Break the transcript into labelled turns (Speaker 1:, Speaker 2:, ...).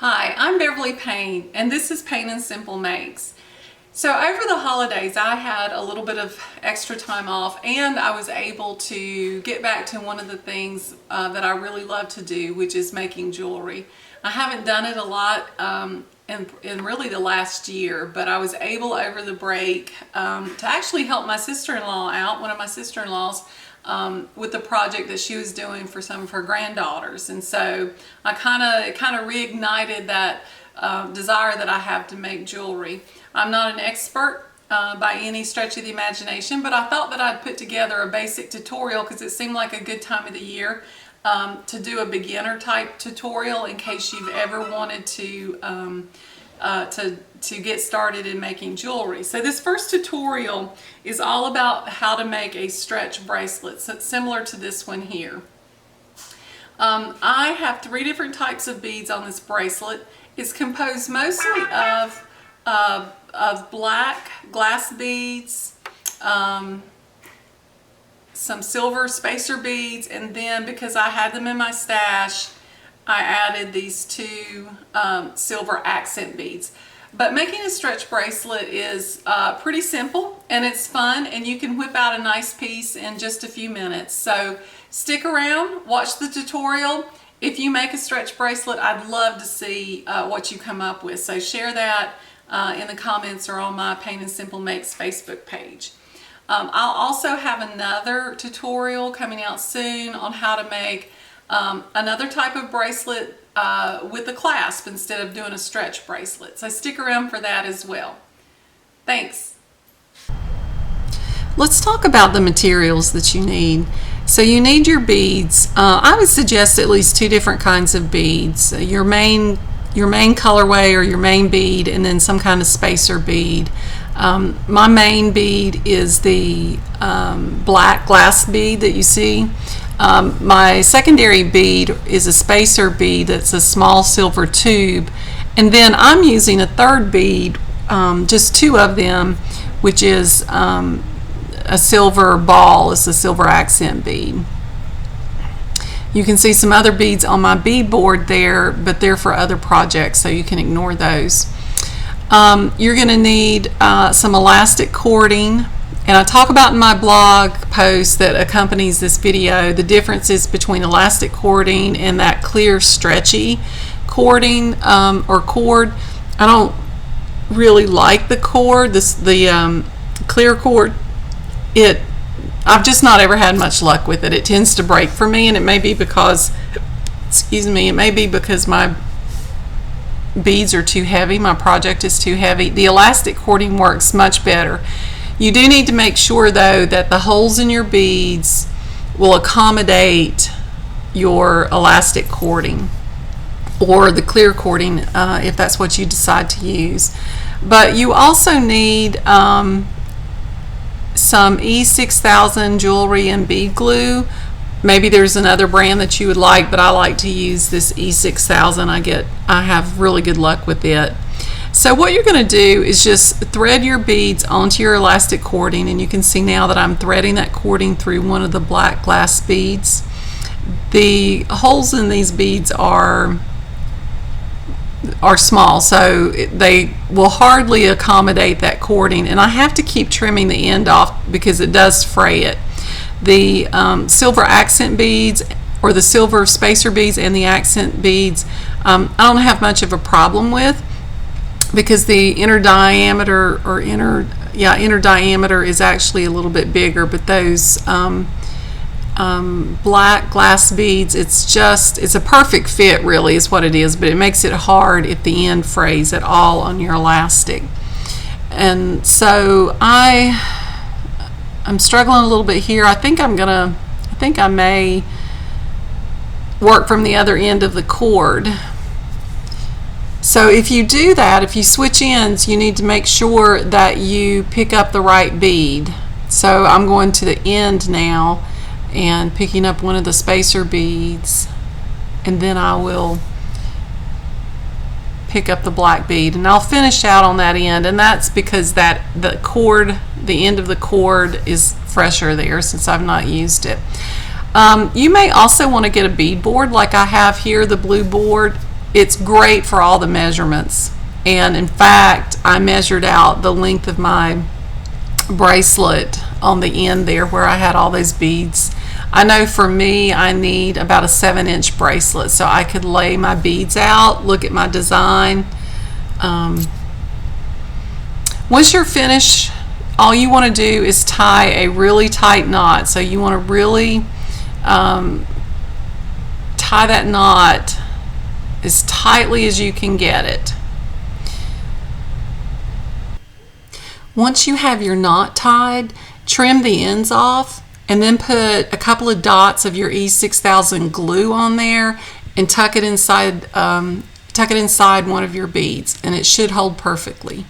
Speaker 1: Hi, I'm Beverly Payne, and this is Payne and Simple Makes. So over the holidays, I had a little bit of extra time off, and I was able to get back to one of the things that I really love to do, which is making jewelry. I haven't done it a lot in really the last year, but I was able over the break to actually help my sister-in-law out, one of my sister-in-laws, with the project that she was doing for some of her granddaughters. And so I kind of reignited that desire that I have to make jewelry. I'm not an expert by any stretch of the imagination, but I thought that I'd put together a basic tutorial because it seemed like a good time of the year to do a beginner type tutorial in case you've ever wanted to get started in making jewelry. So this first tutorial is all about how to make a stretch bracelet, so it's similar to this one here. I have 3 different types of beads on this bracelet. It's composed mostly of black glass beads, some silver spacer beads, and then because I had them in my stash, I added these 2 silver accent beads. But making a stretch bracelet is pretty simple, and it's fun, and you can whip out a nice piece in just a few minutes. So stick around, watch the tutorial. If you make a stretch bracelet, I'd love to see what you come up with. So share that in the comments or on my Payne and Simple Makes Facebook page. I'll also have another tutorial coming out soon on how to make another type of bracelet with a clasp instead of doing a stretch bracelet. So stick around for that as well. Thanks. Let's talk about the materials that you need. So you need your beads. I would suggest at least 2 different kinds of beads. Your main colorway or your main bead, and then some kind of spacer bead. My main bead is the black glass bead that you see. My secondary bead is a spacer bead that's a small silver tube, and then I'm using a third bead, just 2 of them, which is a silver ball. It's a silver accent bead. You can see some other beads on my bead board there, but they're for other projects, so you can ignore those. You're going to need some elastic cording, and I talk about in my blog post that accompanies this video the differences between elastic cording and that clear stretchy cording or cord. I don't really like the cord, the clear cord. I've just not ever had much luck with it. It tends to break for me, and it may be because, it may be because my beads are too heavy, my project is too heavy. The elastic cording works much better. You do need to make sure though that the holes in your beads will accommodate your elastic cording or the clear cording if that's what you decide to use. But you also need some E6000 jewelry and bead glue. Maybe there's another brand that you would like, but I like to use this E6000. I have really good luck with it. So what you're going to do is just thread your beads onto your elastic cording, and you can see now that I'm threading that cording through one of the black glass beads. The holes in these beads are small, so they will hardly accommodate that cording, and I have to keep trimming the end off because it does fray it. The silver accent beads, or the silver spacer beads and the accent beads, I don't have much of a problem with because the inner diameter is actually a little bit bigger, but those black glass beads, it's a perfect fit really is what it is, but it makes it hard if the end frays at all on your elastic. And so I'm struggling a little bit here. I think I may work from the other end of the cord. So if you do that, if you switch ends, you need to make sure that you pick up the right bead. So I'm going to the end now and picking up one of the spacer beads, and then I will pick up the black bead, and I'll finish out on that end, and that's because the end of the cord is fresher there since I've not used it. You may also want to get a bead board like I have here, the blue board. it's great for all the measurements. And in fact, I measured out the length of my bracelet on the end there where I had all those beads. I know for me, I need about a 7-inch bracelet so I could lay my beads out, look at my design. Once you're finished, all you want to do is tie a really tight knot. So you want to really tie that knot as tightly as you can get it. Once you have your knot tied, trim the ends off and then put a couple of dots of your E6000 glue on there and tuck it inside one of your beads, and it should hold perfectly.